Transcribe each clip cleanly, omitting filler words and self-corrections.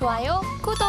좋아요, 구독.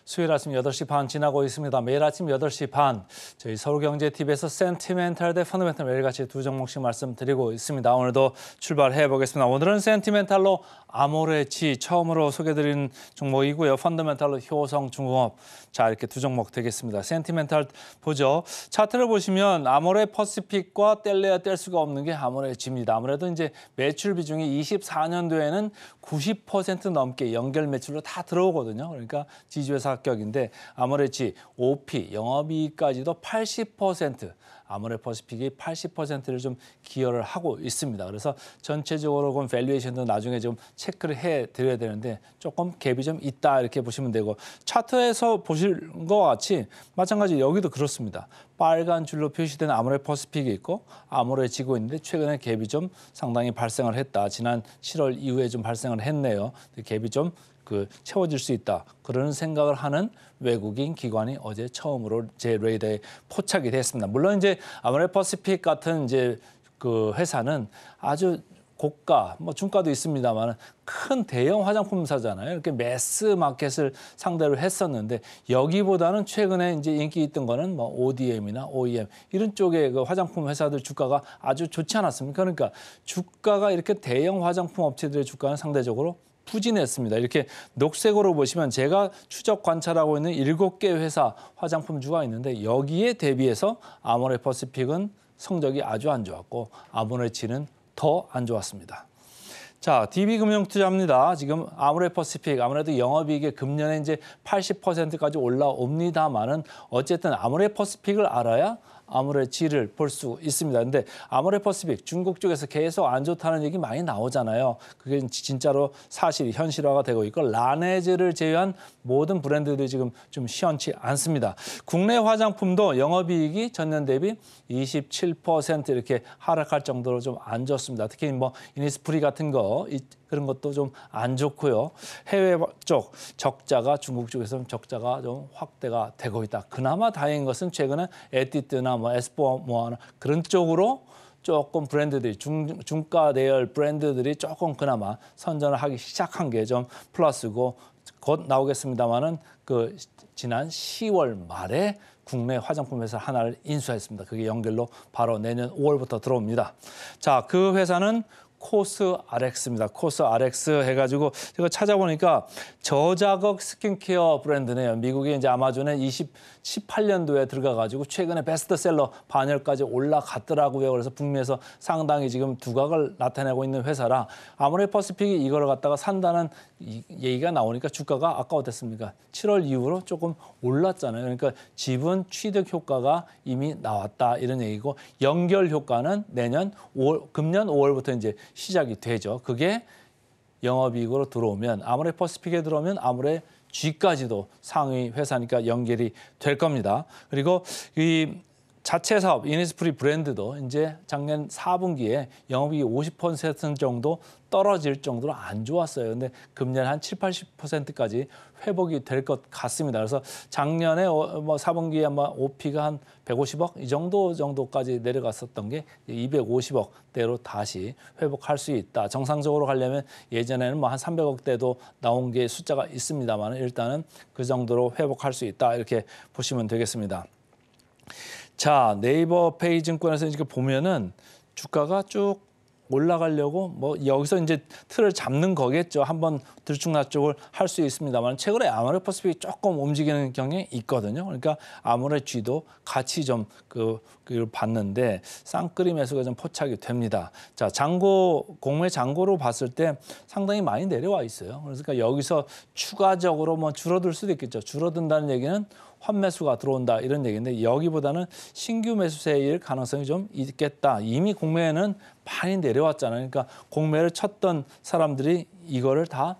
수요일 아침 8시 반 지나고 있습니다. 매일 아침 8시 반 저희 서울경제TV에서 센티멘탈 대 펀더멘탈 매일같이 두 종목씩 말씀드리고 있습니다. 오늘도 출발해 보겠습니다. 오늘은 센티멘탈로 아모레치 처음으로 소개드린 종목이고요. 펀더멘탈로 효성중공업. 자, 이렇게 두 종목 되겠습니다. 센티멘탈 보죠. 차트를 보시면 아모레 퍼시픽과 뗄래야 뗄 수가 없는 게 아모레치입니다. 아무래도 이제 매출 비중이 24년도에는 90% 넘게 연결 매출로 다 들어오거든요. 그러니까 지주회사 합격인데 아모레치 OP 영업이익까지도 80% 아모레 퍼시픽이 80%를 좀 기여를 하고 있습니다. 그래서 전체적으로 그럼 밸류에이션도 나중에 좀 체크를 해드려야 되는데 조금 갭이 좀 있다 이렇게 보시면 되고 차트에서 보실 것과 같이 마찬가지 여기도 그렇습니다. 빨간 줄로 표시된 아모레 퍼시픽이 있고 아모레치고 있는데 최근에 갭이 좀 상당히 발생을 했다. 지난 7월 이후에 좀 발생을 했네요. 갭이 좀 채워질 수 있다. 그런 생각을 하는 외국인 기관이 어제 처음으로 제 레이더에 포착이 됐습니다. 물론 이제 아모레 퍼시픽 같은 이제 그 회사는 아주 고가, 중가도 있습니다만 큰 대형 화장품사잖아요. 이렇게 매스 마켓을 상대로 했었는데 여기보다는 최근에 이제 인기 있던 거는 ODM이나 OEM 이런 쪽의 그 화장품 회사들 주가가 아주 좋지 않았습니까? 그러니까 주가가 이렇게 대형 화장품 업체들의 주가는 상대적으로 부진했습니다. 이렇게 녹색으로 보시면 제가 추적 관찰하고 있는 7개 회사 화장품주가 있는데 여기에 대비해서 아모레 퍼시픽은 성적이 아주 안 좋았고 아모레치는 더 안 좋았습니다. 자, DB금융투자입니다. 지금 아모레 퍼시픽 아무래도 영업이익이 금년에 이제 80%까지 올라옵니다만은 어쨌든 아모레 퍼시픽을 알아야 아모레치를 볼 수 있습니다. 근데 아모레 퍼시픽 중국 쪽에서 계속 안 좋다는 얘기 많이 나오잖아요. 그게 진짜로 사실 현실화가 되고 있고 라네즈를 제외한 모든 브랜드들이 지금 좀 시원치 않습니다. 국내 화장품도 영업이익이 전년 대비 27% 이렇게 하락할 정도로 좀 안 좋습니다. 특히 이니스프리 같은 거 그런 것도 좀 안 좋고요. 해외 쪽 적자가 중국 쪽에서 적자가 좀 확대가 되고 있다. 그나마 다행인 것은 최근에 에뛰드나 에스쁘아모아나 그런 쪽으로 조금 브랜드들이 중가 대열 브랜드들이 조금 그나마 선전을 하기 시작한 게 좀 플러스고 곧 나오겠습니다만은 지난 10월 말에 국내 화장품 회사 하나를 인수했습니다. 그게 연결로 바로 내년 5월부터 들어옵니다. 자, 그 회사는 코스RX입니다. 코스RX 해가지고 제가 찾아보니까 저자극 스킨케어 브랜드네요. 미국에 이제 아마존에 18년도에 들어가가지고 최근에 베스트셀러 반열까지 올라갔더라고요. 그래서 북미에서 상당히 지금 두각을 나타내고 있는 회사라 아모레 퍼시픽이 이걸 갖다가 산다는 얘기가 나오니까 주가가 아까 어땠습니까? 7월 이후로 조금 올랐잖아요. 그러니까 지분 취득 효과가 이미 나왔다 이런 얘기고 연결 효과는 금년 5월부터 이제 시작이 되죠. 그게 영업이익으로 들어오면 아모레 퍼시픽에 들어오면 아모레 G까지도 상위 회사니까 연결이 될 겁니다. 그리고 이 자체 사업 이니스프리 브랜드도 이제 작년 4분기에 영업이익이 50% 정도 떨어질 정도로 안 좋았어요. 근데 금년 한 70~80%까지 회복이 될 것 같습니다. 그래서 작년에 4분기에 아마 OP가 한 150억 이 정도까지 내려갔었던 게 250억대로 다시 회복할 수 있다. 정상적으로 가려면 예전에는 한 300억대도 나온 게 숫자가 있습니다만 일단은 그 정도로 회복할 수 있다. 이렇게 보시면 되겠습니다. 자, 네이버 페이증권에서 이렇게 보면은 주가가 쭉 올라가려고 여기서 이제 틀을 잡는 거겠죠. 한번 들쭉날쭉을 할 수 있습니다만 최근에 아모레 퍼시픽이 조금 움직이는 경향이 있거든요. 그러니까 아모레 G도 같이 좀 그걸 봤는데 쌍끌이 매수가 좀 포착이 됩니다. 자, 공매 잔고로 봤을 때 상당히 많이 내려와 있어요. 그러니까 여기서 추가적으로 줄어들 수도 있겠죠. 줄어든다는 얘기는 환매수가 들어온다 이런 얘기인데 여기보다는 신규 매수세일 가능성이 좀 있겠다. 이미 공매는 많이 내려왔잖아요. 그러니까 공매를 쳤던 사람들이 이거를 다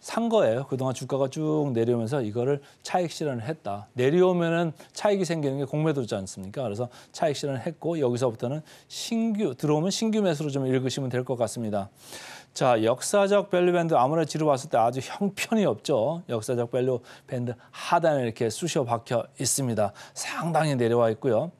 산 거예요. 그동안 주가가 쭉 내려오면서 이거를 차익 실현을 했다. 내려오면은 차익이 생기는 게 공매도지 않습니까? 그래서 차익 실현을 했고 여기서부터는 들어오면 신규 매수로 좀 읽으시면 될 것 같습니다. 자, 역사적 밸류 밴드 아모레치로 봤을 때 아주 형편이 없죠. 역사적 밸류 밴드 하단에 이렇게 쑤셔 박혀 있습니다. 상당히 내려와 있고요.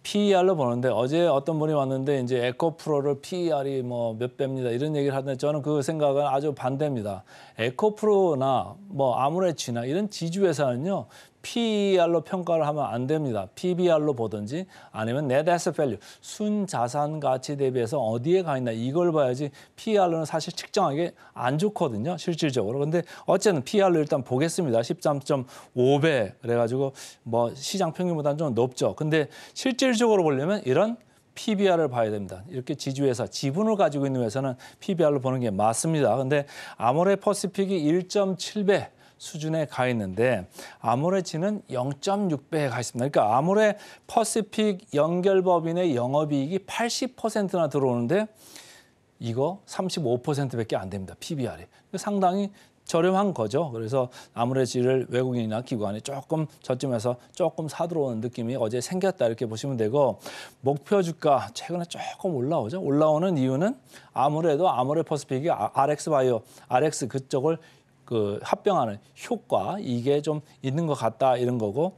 PER로 보는데 어제 어떤 분이 왔는데 이제 에코프로를 PER이 뭐 몇 배입니다 이런 얘기를 하는데 저는 그 생각은 아주 반대입니다. 에코프로나 뭐 아모레츠나 이런 지주회사는요. PER로 평가를 하면 안 됩니다. PBR로 보든지 아니면 Net Asset Value, 순자산 가치 대비해서 어디에 가 있나 이걸 봐야지 PER로는 사실 측정하기 안 좋거든요. 실질적으로. 근데 어쨌든 PER로 일단 보겠습니다. 13.5배 그래가지고 뭐 시장 평균보다는 좀 높죠. 근데 실질적으로 보려면 이런 PBR을 봐야 됩니다. 이렇게 지주회사, 지분을 가지고 있는 회사는 PBR로 보는 게 맞습니다. 근데 아모레 퍼시픽이 1.7배 수준에 가 있는데 아모레츠는 0.6배에 가 있습니다. 그러니까 아모레 퍼시픽 연결법인의 영업이익이 80%나 들어오는데 이거 35%밖에 안 됩니다. PBR이. 상당히 저렴한 거죠. 그래서 아모레츠를 외국인이나 기관이 조금 저쯤에서 조금 사들어오는 느낌이 어제 생겼다 이렇게 보시면 되고 목표 주가 최근에 조금 올라오죠. 올라오는 이유는 아무래도 아모레 퍼시픽이 RX바이오, RX 그쪽을 합병하는 효과 이게 좀 있는 것 같다 이런 거고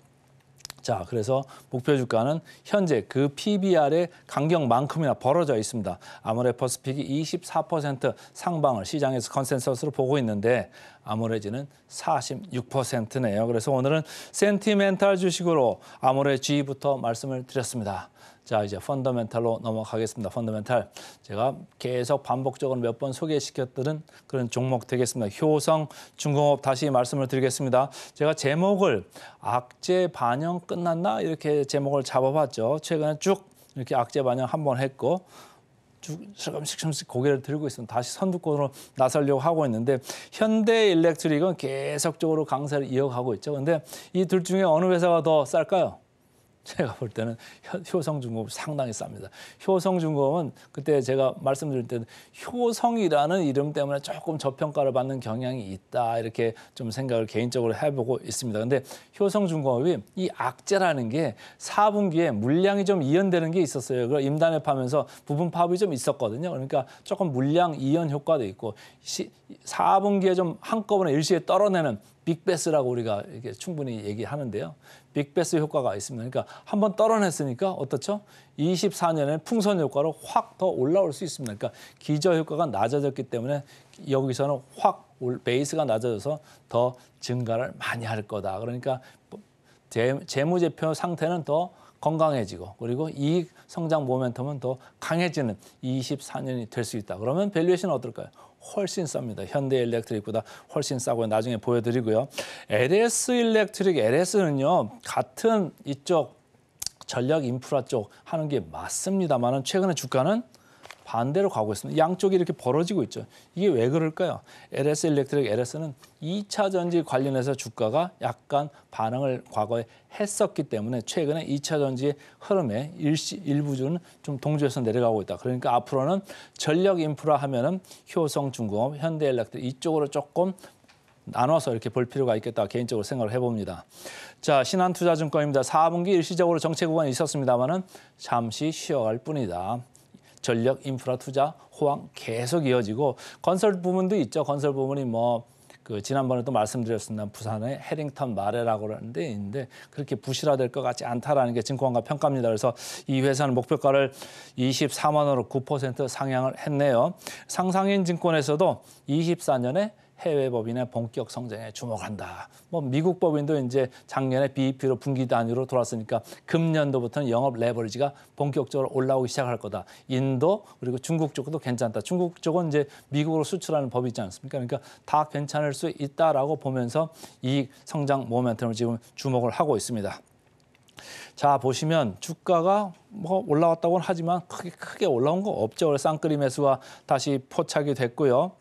자 그래서 목표 주가는 현재 그 PBR의 간격만큼이나 벌어져 있습니다. 아모레 퍼시픽이 24% 상방을 시장에서 컨센서스로 보고 있는데 아모레지는 46%네요. 그래서 오늘은 센티멘탈 주식으로 아모레 G부터 말씀을 드렸습니다. 자 이제 펀더멘탈로 넘어가겠습니다. 펀더멘탈 제가 계속 반복적으로 몇 번 소개시켰던 그런 종목 되겠습니다. 효성중공업 다시 말씀을 드리겠습니다. 제가 제목을 악재 반영 끝났나 이렇게 제목을 잡아봤죠. 최근에 쭉 이렇게 악재 반영 한번 했고 쭉 조금씩 고개를 들고 있습니다. 다시 선두권으로 나서려고 하고 있는데 현대일렉트릭은 계속적으로 강세를 이어가고 있죠. 근데 이 둘 중에 어느 회사가 더 쌀까요? 제가 볼 때는 효성중공업이 상당히 쌉니다. 효성중공업은 그때 제가 말씀드릴 때는 효성이라는 이름 때문에 조금 저평가를 받는 경향이 있다 이렇게 좀 생각을 개인적으로 해보고 있습니다. 근데 효성중공업이 이 악재라는 게 4분기에 물량이 좀 이연되는 게 있었어요. 그걸 임단회 파면서 부분 파업이 좀 있었거든요. 그러니까 조금 물량 이연 효과도 있고 4분기에 좀 한꺼번에 일시에 떨어내는 빅베스라고 우리가 이렇게 충분히 얘기하는데요. 빅베스 효과가 있습니다. 그러니까 한번 떨어냈으니까 어떻죠? 24년에 풍선 효과로 확 더 올라올 수 있습니다. 그러니까 기저 효과가 낮아졌기 때문에 여기서는 확 베이스가 낮아져서 더 증가를 많이 할 거다. 그러니까 재무제표 상태는 더 건강해지고 그리고 이익 성장 모멘텀은 더 강해지는 24년이 될 수 있다. 그러면 밸류에이션은 어떨까요? 훨씬 쌉니다. 현대일렉트릭보다 훨씬 싸고 나중에 보여드리고요. LS일렉트릭, LS는요. 같은 이쪽 전력 인프라 쪽 하는 게 맞습니다만 최근에 주가는 반대로 가고 있습니다. 양쪽이 이렇게 벌어지고 있죠. 이게 왜 그럴까요? LS일렉트릭, LS는 2차 전지 관련해서 주가가 약간 반응을 과거에 했었기 때문에 최근에 2차 전지의 흐름에 일부주는 좀 동조해서 내려가고 있다. 그러니까 앞으로는 전력 인프라 하면은 효성중공업, 현대일렉트릭 이쪽으로 조금 나눠서 이렇게 볼 필요가 있겠다 개인적으로 생각을 해봅니다. 자, 신한투자증권입니다. 4분기 일시적으로 정체 구간이 있었습니다만은 잠시 쉬어갈 뿐이다. 전력 인프라 투자 호황 계속 이어지고 건설 부문도 있죠. 건설 부문이 지난번에 또 말씀드렸습니다. 부산의 해링턴 마레라고 하는 데 있는데 그렇게 부실화될 것 같지 않다라는 게 증권가 평가입니다. 그래서 이 회사는 목표가를 24만 원으로 9% 상향을 했네요. 상상인 증권에서도 24년에 해외 법인의 본격 성장에 주목한다. 미국 법인도 이제 작년에 BEP로 분기 단위로 돌았으니까 금년도부터는 영업 레버리지가 본격적으로 올라오기 시작할 거다. 인도 그리고 중국 쪽도 괜찮다. 중국 쪽은 이제 미국으로 수출하는 법이 있지 않습니까? 그러니까 다 괜찮을 수 있다라고 보면서 이 성장 모멘텀을 지금 주목을 하고 있습니다. 자 보시면 주가가 올라왔다고는 하지만 크게 올라온 거 없죠. 쌍끌이 매수가 다시 포착이 됐고요.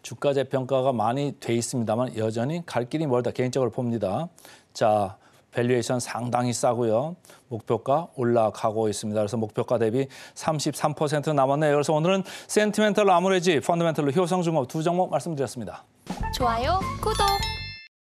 주가 재평가가 많이 돼 있습니다만 여전히 갈 길이 멀다 개인적으로 봅니다. 자, 밸류에이션 상당히 싸고요. 목표가 올라가고 있습니다. 그래서 목표가 대비 33% 남았네요. 그래서 오늘은 센티멘탈로 아모레지, 펀더멘탈로 효성중공업 두 종목 말씀드렸습니다. 좋아요, 구독!